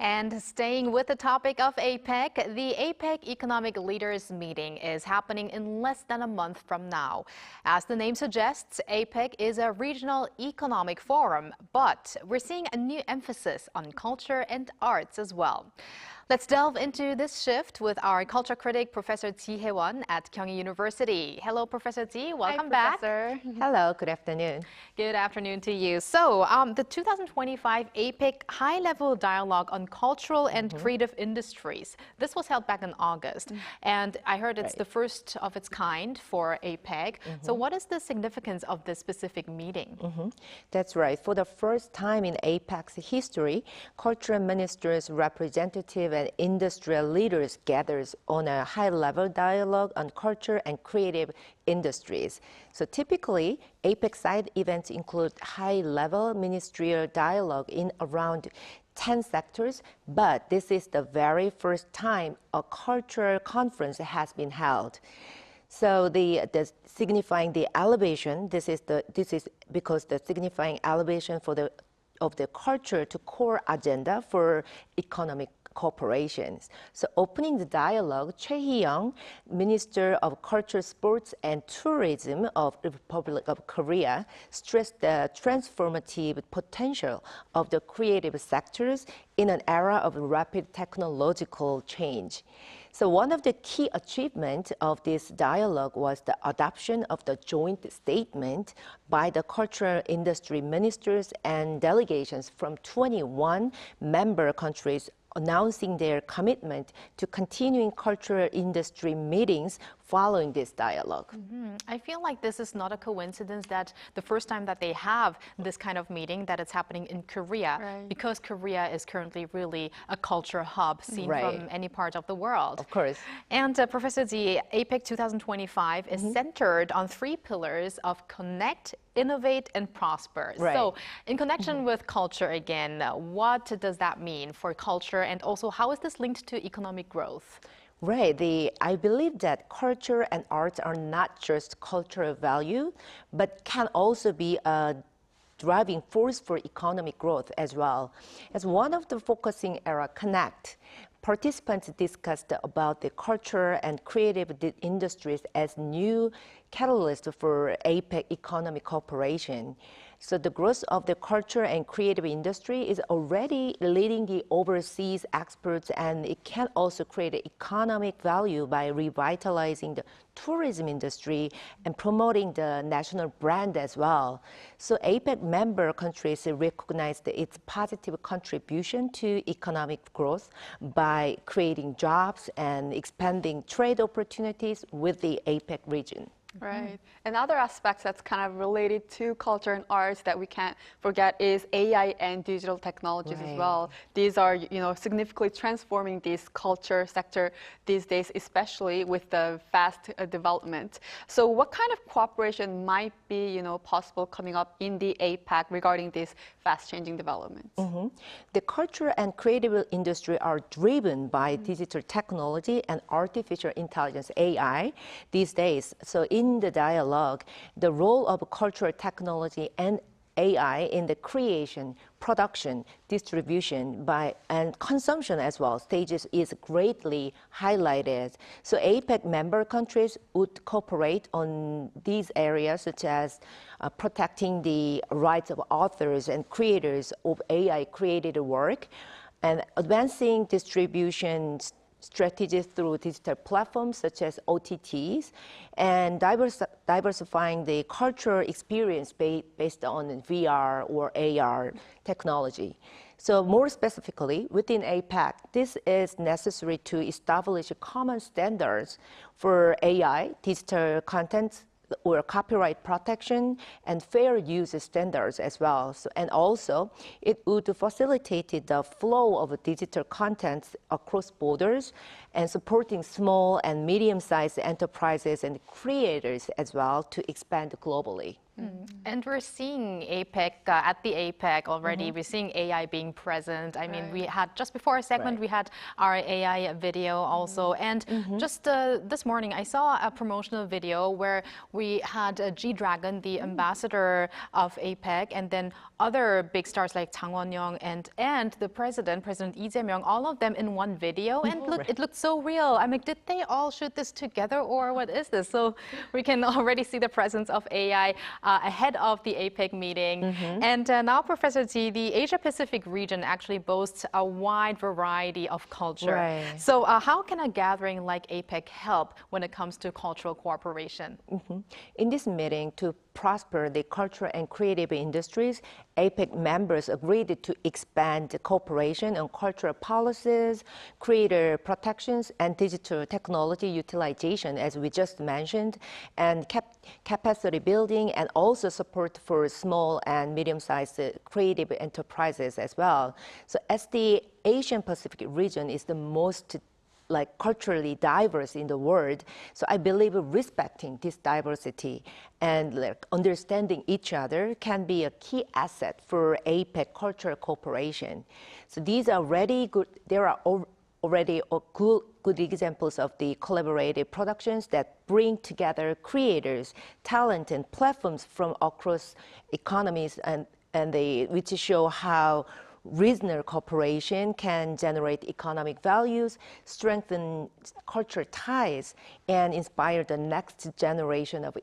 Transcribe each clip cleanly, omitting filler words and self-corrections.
And staying with the topic of APEC, the APEC Economic Leaders Meeting is happening in less than a month from now. As the name suggests, APEC is a regional economic forum, but we're seeing a new emphasis on culture and arts as well. Let's delve into this shift with our culture critic, Professor Chie Hye-won at Kyung Hee University. Hello, Professor Chie. Welcome back. Hello, good afternoon. Good afternoon to you. So, the 2025 APEC High Level Dialogue on Cultural and Creative Industries. This was held back in August, and I heard it's the first of its kind for APEC. So, what is the significance of this specific meeting? That's right. For the first time in APEC's history, cultural ministers, representatives, and industrial leaders gathers on a high-level dialogue on culture and creative industries. So typically, APEC side events include high-level ministerial dialogue in around 10 sectors, but this is the very first time a cultural conference has been held. So the signifying the elevation, this is because the signifying elevation of the culture to core agenda for economic corporations. So opening the dialogue, Chie Hye-won, Minister of Culture, Sports and Tourism of the Republic of Korea, stressed the transformative potential of the creative sectors in an era of rapid technological change. So one of the key achievements of this dialogue was the adoption of the joint statement by the cultural industry ministers and delegations from 21 member countries announcing their commitment to continuing cultural industry meetings following this dialogue. I feel like this is not a coincidence that the first time that they have this kind of meeting, that it's happening in Korea, because Korea is currently really a culture hub seen from any part of the world. Of course. And Professor Chie, APEC 2025 is centered on 3 pillars of connect, innovate, and prosper. So in connection with culture again, what does that mean for culture, and also how is this linked to economic growth? Right. I believe that culture and arts are not just cultural value, but can also be a driving force for economic growth as well. As one of the focusing area, Connect, participants discussed about the culture and creative industries as new catalyst for APEC economic cooperation. So the growth of the culture and creative industry is already leading the overseas exports, and it can also create economic value by revitalizing the tourism industry and promoting the national brand as well. So APEC member countries recognized its positive contribution to economic growth by creating jobs and expanding trade opportunities with the APEC region. Right. And other aspects that's kind of related to culture and arts that we can't forget is AI and digital technologies as well. These are, significantly transforming this culture sector these days, especially with the fast development. So what kind of cooperation might be, possible coming up in the APEC regarding these fast changing developments? The culture and creative industry are driven by digital technology and artificial intelligence, AI, these days. So in the dialogue, the role of cultural technology and AI in the creation, production, distribution, and consumption as well stages is greatly highlighted. So APEC member countries would cooperate on these areas, such as protecting the rights of authors and creators of AI created work, and advancing distribution strategies through digital platforms such as OTTs, and diversifying the cultural experience based on VR or AR technology. So more specifically, within APEC, this is necessary to establish common standards for AI, digital content, or copyright protection and fair use standards as well. So, and also, it would facilitate the flow of digital content across borders and supporting small and medium-sized enterprises and creators as well to expand globally. And we're seeing APEC, at the APEC already, we're seing AI being present. I mean, we had, just before our segment, we had our AI video also. And just this morning, I saw a promotional video where we had G-Dragon, the ambassador of APEC, and then other big stars like Jang Won-young and the President Lee Jae-myung, all of them in one video. And look, it looked so real. I mean, did they all shoot this together or what is this? So we can already see the presence of AI ahead of the APEC meeting. And now, Professor Chie, the Asia-Pacific region actually boasts a wide variety of culture. So how can a gathering like APEC help when it comes to cultural cooperation? In this meeting, to prosper the cultural and creative industries, APEC members agreed to expand cooperation on cultural policies, creator protections, and digital technology utilization, as we just mentioned, and capacity building, and also support for small and medium-sized creative enterprises as well. So as the Asian Pacific region is the most culturally diverse in the world. So I believe respecting this diversity and understanding each other can be a key asset for APEC cultural cooperation. So these are already good. There are already good examples of the collaborative productions that bring together creators, talent, and platforms from across economies, which show how regional cooperation can generate economic values, strengthen cultural ties, and inspire the next generation of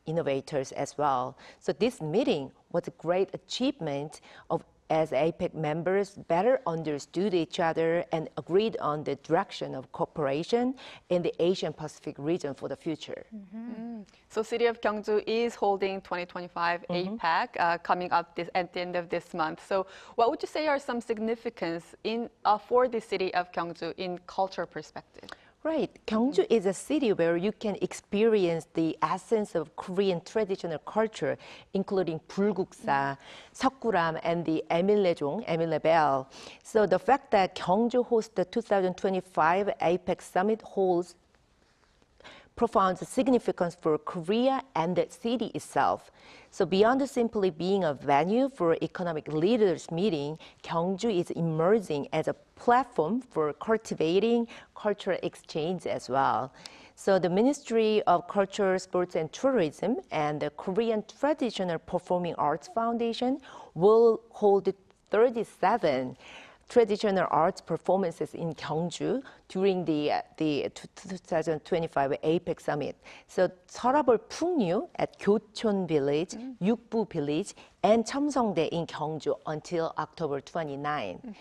innovators as well. So this meeting was a great achievement as APEC members better understood each other and agreed on the direction of cooperation in the Asian Pacific region for the future. So City of Gyeongju is holding 2025 APEC coming up at the end of this month. So what would you say are some significance for the City of Gyeongju in culture perspective? Right. Gyeongju is a city where you can experience the essence of Korean traditional culture, including 불국사, 석굴암, and the Emile Bell. So the fact that Gyeongju hosts the 2025 APEC Summit holds profound significance for Korea and the city itself. So beyond simply being a venue for economic leaders meeting, Gyeongju is emerging as a platform for cultivating cultural exchange as well. So the Ministry of Culture, Sports and Tourism and the Korean Traditional Performing Arts Foundation will hold 37 traditional arts performances in Gyeongju during the 2025 APEC Summit. So 서라벌 풍류 at Gyeocheon Village, Yukbu Village, and Cheomseongdae in Gyeongju until October 29.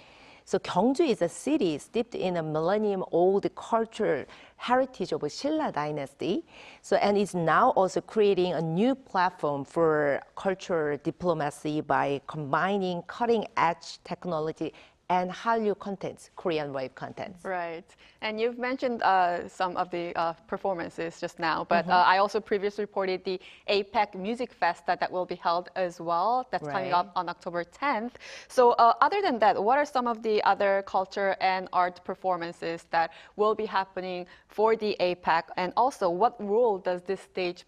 So Gyeongju is a city steeped in a millennium-old cultural heritage of Silla dynasty. So, and is now also creating a new platform for cultural diplomacy by combining cutting-edge technology and Hallyu contents, Korean wave contents. Right. And you've mentioned some of the performances just now, but I also previously reported the APEC Music Fest that will be held as well. That's coming up on October 10th. So other than that, what are some of the other culture and art performances that will be happening for the APEC? And also, what role does this stage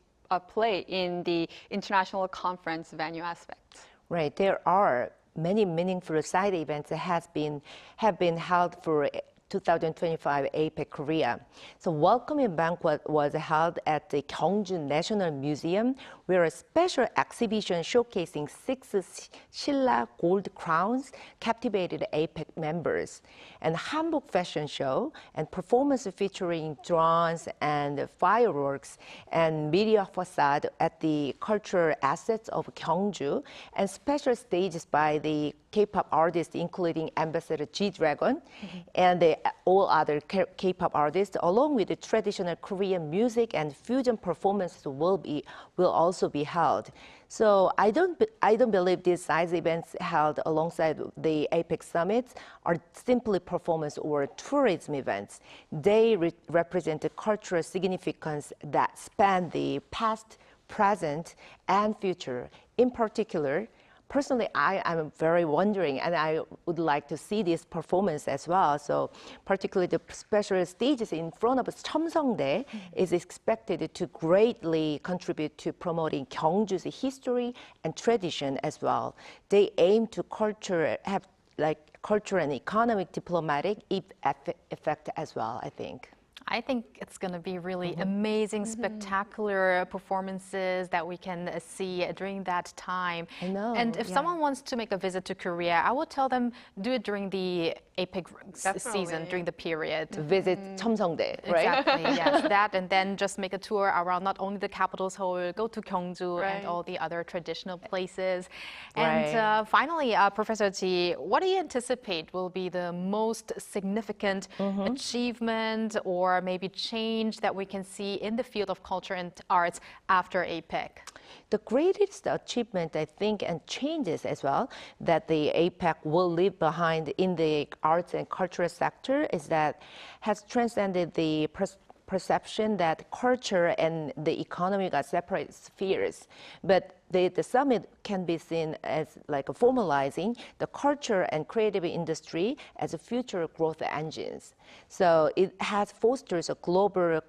play in the international conference venue aspect? Right. There are many meaningful side events that have been held for 2025 APEC Korea. So welcoming banquet was held at the Gyeongju National Museum, where a special exhibition showcasing 6 Silla gold crowns captivated APEC members. And hanbok fashion show and performance featuring drones and fireworks and media facade at the cultural assets of Gyeongju, and special stages by the K-pop artists, including Ambassador G-Dragon and all other K-pop artists, along with the traditional Korean music and fusion performances will also be held. So I don't believe these size events held alongside the APEC summits are simply performance or tourism events. They represent a cultural significance that span the past, present, and future. In particular, personally, I'm very wondering, and I would like to see this performance as well. So particularly the special stages in front of 첨성대 is expected to greatly contribute to promoting Gyeongju's history and tradition as well. They aim to have culture and economic diplomatic effect as well, I think. I think it's going to be really amazing, spectacular performances that we can see during that time. I know. And if someone wants to make a visit to Korea, I would tell them do it during the APEC season, during the period. To visit 첨성대, right? Exactly, yes, that, and then just make a tour around not only the capital Seoul, go to Gyeongju and all the other traditional places. And finally, Professor Chie, what do you anticipate will be the most significant achievement or maybe change that we can see in the field of culture and arts after APEC? The greatest achievement, I think, and changes as well, that the APEC will leave behind in the arts and cultural sector is that has transcended the perception that culture and the economy are separate spheres. But the summit can be seen as like formalizing the culture and creative industry as a future growth engines. So it has fosters a global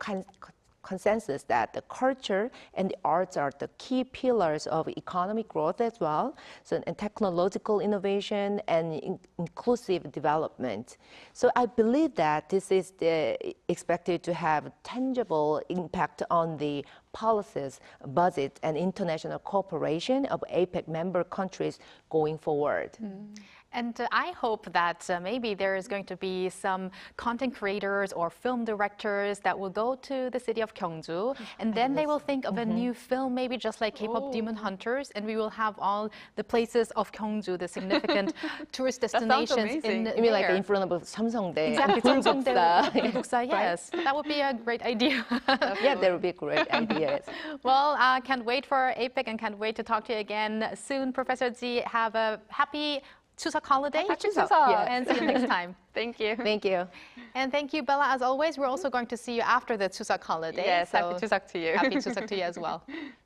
consensus that the culture and the arts are the key pillars of economic growth as well, so and technological innovation and inclusive development. So I believe that this is expected to have tangible impact on the policies, budget, and international cooperation of APEC member countries going forward. And I hope that maybe there is going to be some content creators or film directors that will go to the city of Gyeongju, and then they will think of a new film, maybe just like K-pop Demon Hunters, and we will have all the places of Gyeongju, the significant tourist destinations in You mean like in front of 첨성대? Exactly, 불국사. yes. That would be a great idea. Yeah, that would be a great idea. Well, can't wait for APEC and can't wait to talk to you again soon. Professor Chie, have a happy Chuseok holiday. Happy Chuseok. Yes. And see you next time. Thank you. Thank you. And thank you, Bella. As always, we're also going to see you after the Chuseok holiday. Yes, so happy Chuseok to you. Happy Chuseok to you as well.